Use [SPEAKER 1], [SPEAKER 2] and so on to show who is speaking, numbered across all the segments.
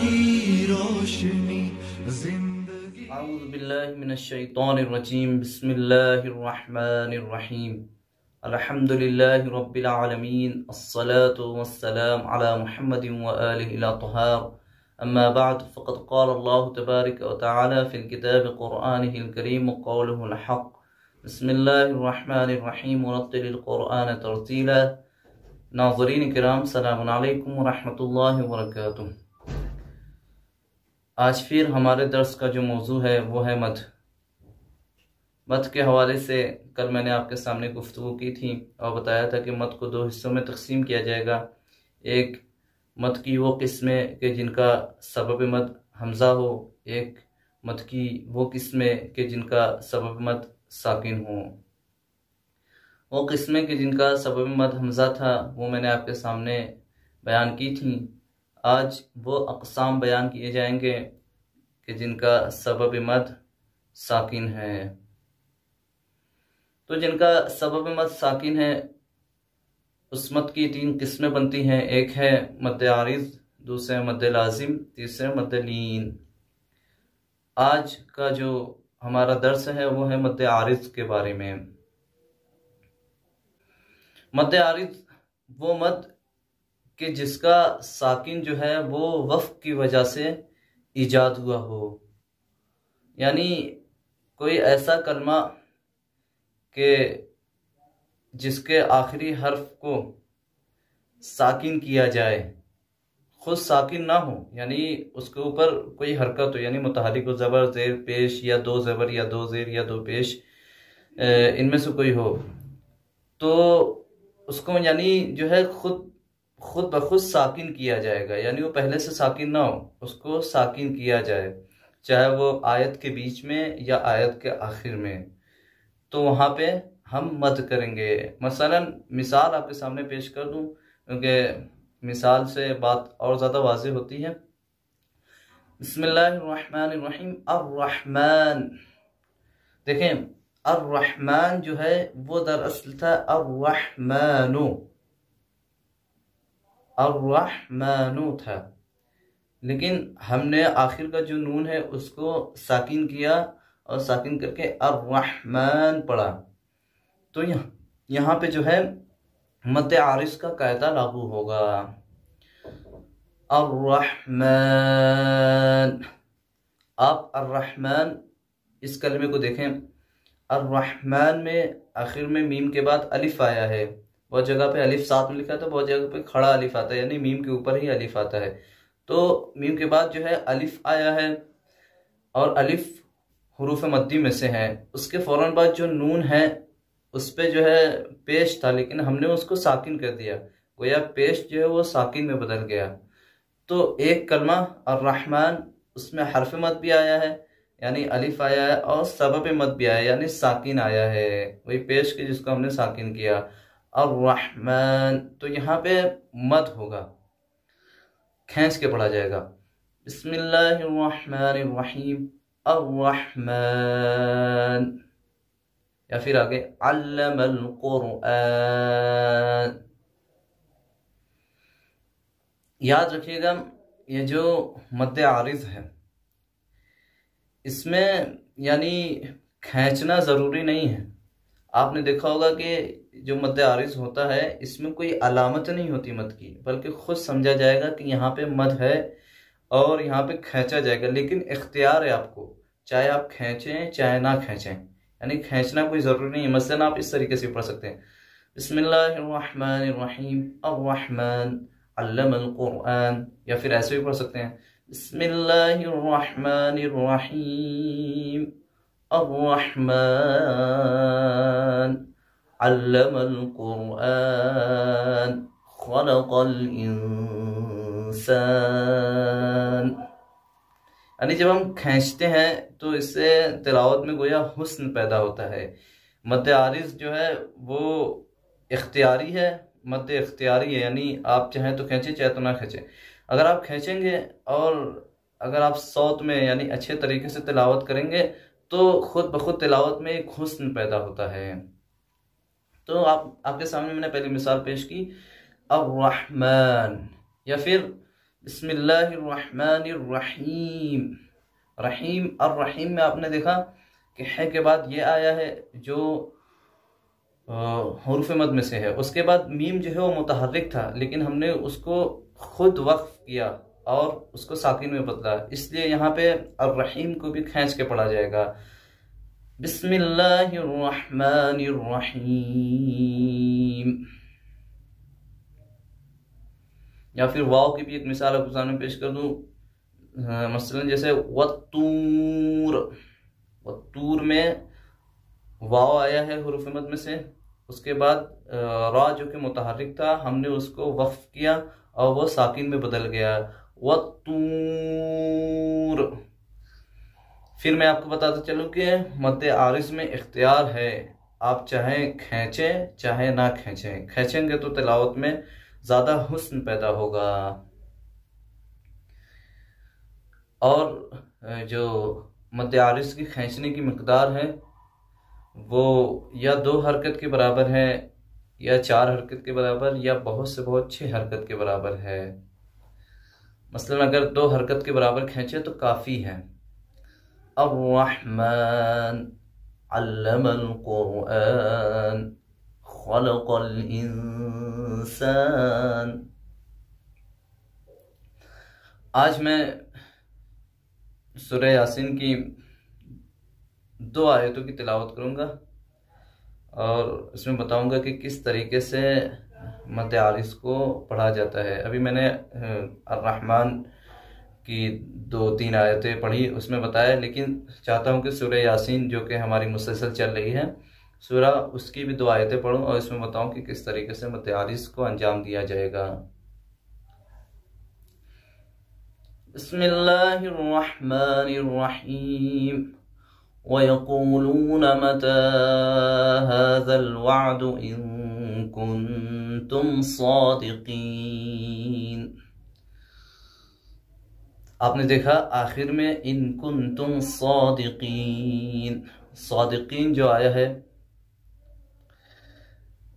[SPEAKER 1] की रोशनी जिंदगी
[SPEAKER 2] अऊज़ु बिल्लाहि मिनश्शैतानिर्रजीम बिस्मिल्लाहिर्रहमानिर्रहीम अल्हम्दुलिल्लाहि रब्बिल आलमीन अस्सलातु वस्सलाम अला मुहम्मदिन व आलिहि ला तहार अम्मा बाद फ़क़द क़ाल अल्लाहु तबारक व तआला फ़िल किताबि क़ुरआनिहिल करीम व क़ौलुहुल हक़ बिस्मिल्लाहिर्रहमानिर्रहीम वरत्तिलिल क़ुरआन तरतीला। नाज़रीन किराम सलामुन अलैकुम व रहमतुल्लाहि व बरकातुहू। आज फिर हमारे दर्स का जो मौजू है वो है मद। मद के हवाले से कल मैंने आपके सामने गुफ्तगू की थी और बताया था कि मद को दो हिस्सों में तकसीम किया जाएगा। एक मद की वो किस्में कि जिनका सबब मद हमज़ा हो, एक मद की वो किस्में कि जिनका सबब मद साकिन हो। वो किस्में कि जिनका सबब मद हमज़ा था वो मैंने आपके सामने बयान की थी। आज वो अक़साम बयान किए जाएंगे कि जिनका सबब मद साकिन है। तो जिनका सबब मद साकिन है उस मद की तीन किस्में बनती हैं। एक है मद आरिज़, दूसरे मद लाजिम, तीसरे मद लीन। आज का जो हमारा दर्स है वो है मद आरिज़ के बारे में। मद आरिज़ वो मद कि जिसका साकिन जो है वो वफ़ की वजह से ईजाद हुआ हो, यानी कोई ऐसा कलमा कि जिसके आखिरी हर्फ को साकिन किया जाए, खुद साकिन ना हो, यानी उसके ऊपर कोई हरकत हो, यानी मुतहर्रिक व ज़बर ज़ेर पेश या दो ज़बर या दो ज़ेर या दो पेश इनमें से कोई हो, तो उसको यानी जो है खुद ब खुद साकिन किया जाएगा। यानी वो पहले से साकिन ना हो, उसको साकिन किया जाए, चाहे वो आयत के बीच में या आयत के आखिर में, तो वहाँ पे हम मद करेंगे। मसलन मिसाल आपके सामने पेश कर दूं क्योंकि मिसाल से बात और ज़्यादा वाज़ेह होती है। बिस्मिल्लाहिर्रहमानिर्रहीम। अर्रहमान, देखें अर्रहमान जो है वो दरअसल था अर्रहमानु था, लेकिन हमने आखिर का जो नून है उसको साकिन किया और साकिन करके अर्रहमान पढ़ा। तो यहाँ पे जो है मद आरिज़ का कायदा लागू होगा। अर्रहमान, आप अर्रहमान इस कलमे को देखें। अर्रहमान में आखिर में मीम के बाद अलिफ आया है। बहुत जगह पे अलिफ साथ में लिखा था, बहुत जगह पे खड़ा अलिफ आता है, यानी मीम के ऊपर ही अलिफ आता है। तो मीम के बाद जो है अलिफ आया है और अलिफ हुरूफ मद्दी में से है। उसके फ़ौरन बाद जो नून है उस पे जो है पेश था, लेकिन हमने उसको साकिन कर दिया, गोया पेश जो है वो साकिन में बदल गया। तो एक कलमा अर्रहमान उसमें हर्फ मद भी आया है, यानी अलिफ आया है, और सबब मद भी आया है, यानी साकिन आया है, वही पेश के जिसको हमने साकिन किया अर्रहमान। तो यहाँ पे मद होगा, खींच के पढ़ा जाएगा। बिस्मिल्लाहिर्रहमानिर्रहीम अर्रहमान, या फिर आगे अल्लमल कुरआन। याद रखिएगा ये जो मद आरिज़ है इसमें यानी खींचना ज़रूरी नहीं है। आपने देखा होगा कि जो मद आरिज़ होता है इसमें कोई अलामत नहीं होती मद की, बल्कि खुद समझा जाएगा कि यहाँ पे मद है और यहाँ पे खींचा जाएगा, लेकिन इख्तियार है आपको, चाहे आप खींचें चाहे ना खींचें, यानी खींचना कोई ज़रूरी नहीं है। मसलन आप इस तरीके से पढ़ सकते हैं बिस्मिल्लाहिर्रहमानिर्रहीम अर्रहमान अल्लमल कुरआन, या फिर ऐसे भी पढ़ सकते हैं बिस्मिल्लाहिर्रहमानिर्रहीम अर्रहमान अल्लमल कुरआन खलक़ल इंसान। यानी जब हम खींचते हैं तो इससे तिलावत में गोया हुस्न पैदा होता है, मद्दे आरिज जो है वो इख्तियारी है, मद्दे इख्तियारी है, यानी आप चाहें तो खींचे चाहे तो ना खींचे। अगर आप खींचेंगे और अगर आप सौत में यानी अच्छे तरीके से तिलावत करेंगे तो खुद ब खुद तिलावत में एक हुस्न पैदा होता है। तो आपके सामने मैंने पहली मिसाल पेश की अर्रहमान, या फिर बिस्मिल्लाहिर्रहमानिर्रहीम। रहीम, अर्रहीम में आपने देखा कि है के बाद ये आया है जो हुरूफ मद में से है। उसके बाद मीम जो है वो मुतहर्रिक था, लेकिन हमने उसको खुद वक्फ किया और उसको साकिन में बदला, इसलिए यहाँ पे अर्रहीम को भी खींच के पढ़ा जाएगा, बिस्मिल्लाहिर्रहमानिर्रहीम। या फिर वाव की भी एक मिसाल आपके सामने पेश कर दूं, मसलन जैसे वत्तूर, वत्तूर में वाव आया है हुरूफ मद में से, उसके बाद रा जो कि मुतहर्रिक था हमने उसको वक्फ किया और वो साकिन में बदल गया, वत्तूर। फिर मैं आपको बताता चलूं कि मद्दे आरिज में इख्तियार है, आप चाहे खींचें चाहे ना खींचें, खींचेंगे तो तिलावत में ज़्यादा हुस्न पैदा होगा। और जो मद्दे आरिज की खींचने की मकदार है वो या 2 हरकत के बराबर है, या 4 हरकत के बराबर, या बहुत से बहुत 6 हरकत के बराबर है। मसलन अगर 2 हरकत के बराबर खींचे तो काफ़ी है। अर्रहमान अल्लमल कुरआन खलक़ल इंसान। आज मैं सूरह यासीन की 2 आयतों की तिलावत करूंगा और इसमें बताऊंगा कि किस तरीके से मद्दे आरिज को पढ़ा जाता है। अभी मैंने अर्रहमान की 2-3 आयतें पढ़ी, उसमें बताया, लेकिन चाहता हूं कि सूरह यासीन जो कि हमारी मुसलसल चल रही है सूरह, उसकी भी 2 आयतें पढ़ूं और इसमें बताऊं कि किस तरीके से मद्दे आरिज को अंजाम दिया जाएगा। बिस्मिल्लाहिर्रहमानिर्रहीम वयक़ूलून मता हाज़ल वअदु इन कुन्तुम सादिक़ीन। आपने देखा आखिर में इन कुन्तुम सादिक़ीन, सादिक़ीन जो आया है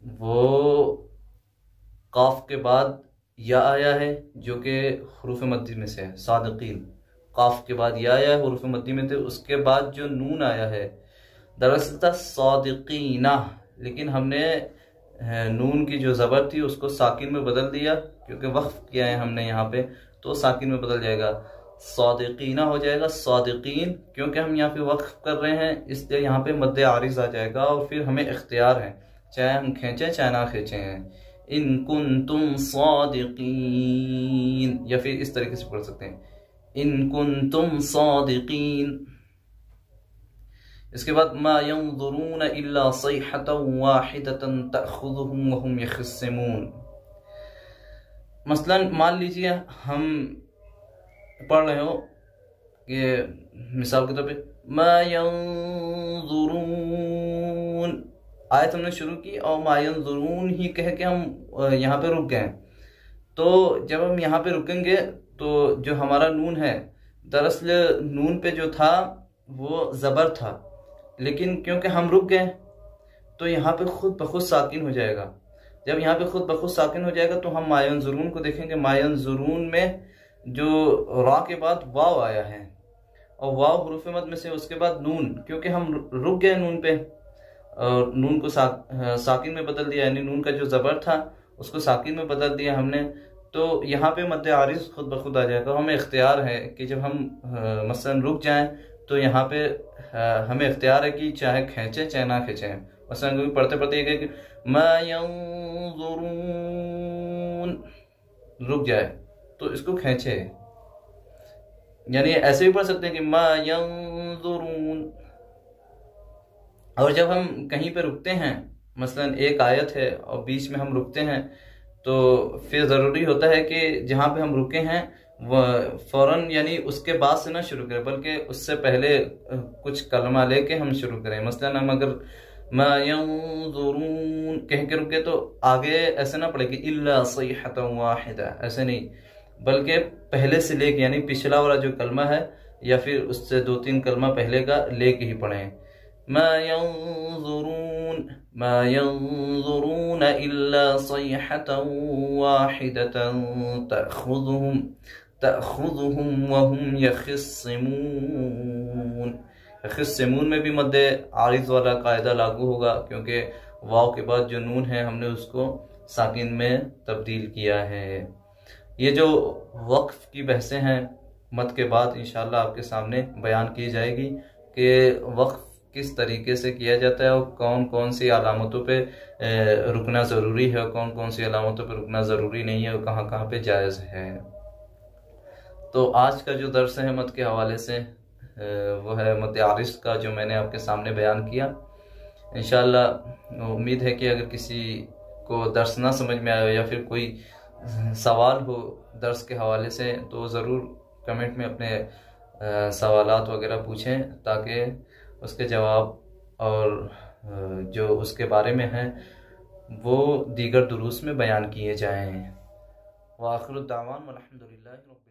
[SPEAKER 2] वो काफ के बाद या आया है जो कि हुरूफ मद्दी में से है, सादिक़ीन काफ के बाद या आया है हुरूफ मद्दी में थे। उसके बाद जो नून आया है दरअसल था सादिक़ीना, लेकिन हमने नून की जो ज़बर थी उसको साकिन में बदल दिया क्योंकि वक्फ किया है हमने यहाँ पे, तो साकिन में बदल जाएगा, सादिक़ीना हो जाएगा सादिक़ीन। क्योंकि हम यहाँ पे वक्फ कर रहे हैं इसलिए यहाँ पे मद्दे आरिज आ जाएगा और फिर हमें इख्तियार है, चाहे हम खींचें चाहे ना खींचें। इन कुन्तुम सादिक़ीन, या फिर इस तरीके से पढ़ सकते हैं इन कुन्तुम सादिक़ीन। इसके बाद मा यंज़ुरून इल्ला सयहतन वाहिदतन तअख़ुज़ुहुम वहुम यख़िस्सिमून। मसलन मान लीजिए हम पढ़ रहे हो कि मिसाल के तौर पे मा यंज़ुरून, आयत हमने शुरू की और मा यंज़ुरून ही कह के हम यहाँ पे रुक गए। तो जब हम यहाँ पे रुकेंगे तो जो हमारा नून है, दरअसल नून पे जो था वो ज़बर था, लेकिन क्योंकि हम रुक गए तो यहाँ पे खुद ब खुद साकिन हो जाएगा। जब यहाँ पे खुद ब खुद साकिन हो जाएगा तो हम मा यंज़ुरून को देखेंगे, मा यंज़ुरून में जो रा के बाद वाव आया है और वाव हुरूफ मद में से, उसके बाद नून, क्योंकि हम रुक गए नून पे और नून को साकिन में बदल दिया, यानी नून का जो ज़बर था उसको साकिन में बदल दिया हमने, तो यहाँ पे मद्दे आरिज खुद ब खुद आ जाएगा। हमें इख्तियार है कि जब हम मसलन रुक जाएं तो यहाँ पे हमें इख्तियार है कि चाहे खींचें चाहे ना खींचें। मसलन क्योंकि पढ़ते पढ़ते ये कि मा यंज़ुरून रुक जाए तो इसको खींचे, यानी ऐसे भी पढ़ सकते हैं कि मा यंज़ुरून। और जब हम कहीं पे रुकते हैं, मसलन एक आयत है और बीच में हम रुकते हैं, तो फिर ज़रूरी होता है कि जहाँ पे हम रुके हैं वह फ़ौरन यानी उसके बाद से ना शुरू करें, बल्कि उससे पहले कुछ कलमा लेके हम शुरू करें। मसलन हम अगर मा यंजुरून कह के रुके तो आगे ऐसे ना पड़ेगी इल्ला सयहतन वाहिदा, ऐसे नहीं, बल्कि पहले से लेके यानी पिछला वाला जो कलमा है या फिर उससे 2-3 कलमा पहले का लेके ही पढ़े। मा यंजुरून इल्ला सयहतन वाहिदतन तअखुज़ुहुम वहुम यखिस्सिमून। यखिस्सिमून में भी मद्दे आरिज़ वाला कायदा लागू होगा, क्योंकि वाव के बाद जो नून है हमने उसको साकिन में तब्दील किया है। ये जो वक्फ की बहसें हैं मद के बाद इंशाअल्लाह आपके सामने बयान की जाएगी कि वक्फ किस तरीके से किया जाता है और कौन कौन सी अलामतों पे रुकना ज़रूरी है और कौन कौन सी अलामतों पे रुकना ज़रूरी नहीं है और कहाँ कहाँ पे जायज़ है। तो आज का जो दर्स है मद के हवाले से वो है मद आरिज़ का, जो मैंने आपके सामने बयान किया। इंशाअल्लाह उम्मीद है कि अगर किसी को दर्स ना समझ में आया या फिर कोई सवाल हो दर्स के हवाले से तो ज़रूर कमेंट में अपने सवालात वगैरह पूछें, ताकि उसके जवाब और जो उसके बारे में हैं वो दीगर दुरूस में बयान किए जाएँ। व आखिरु दावान अल्हम्दुलिल्लाहि रब्बिल